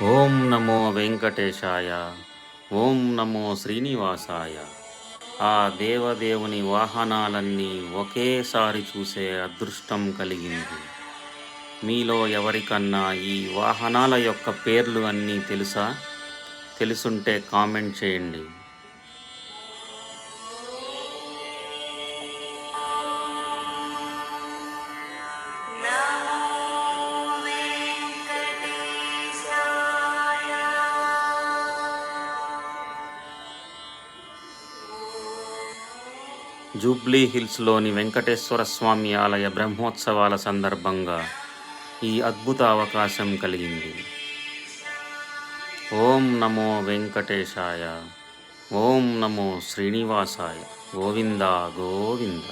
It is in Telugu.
ఓం నమో వెంకటేశాయ. ఓం నమో శ్రీనివాసాయ. ఆ దేవదేవుని వాహనాలన్నీ ఒకేసారి చూసే అదృష్టం కలిగింది. మీలో ఎవరికన్నా ఈ వాహనాల యొక్క పేర్లు అన్నీ తెలుసా? తెలుసుంటే కామెంట్ చేయండి. జూబ్లీ హిల్స్లోని వెంకటేశ్వర స్వామి ఆలయ బ్రహ్మోత్సవాల సందర్భంగా ఈ అద్భుత అవకాశం కలిగింది. ఓం నమో వెంకటేశాయ. ఓం నమో శ్రీనివాసాయ. గోవింద గోవింద.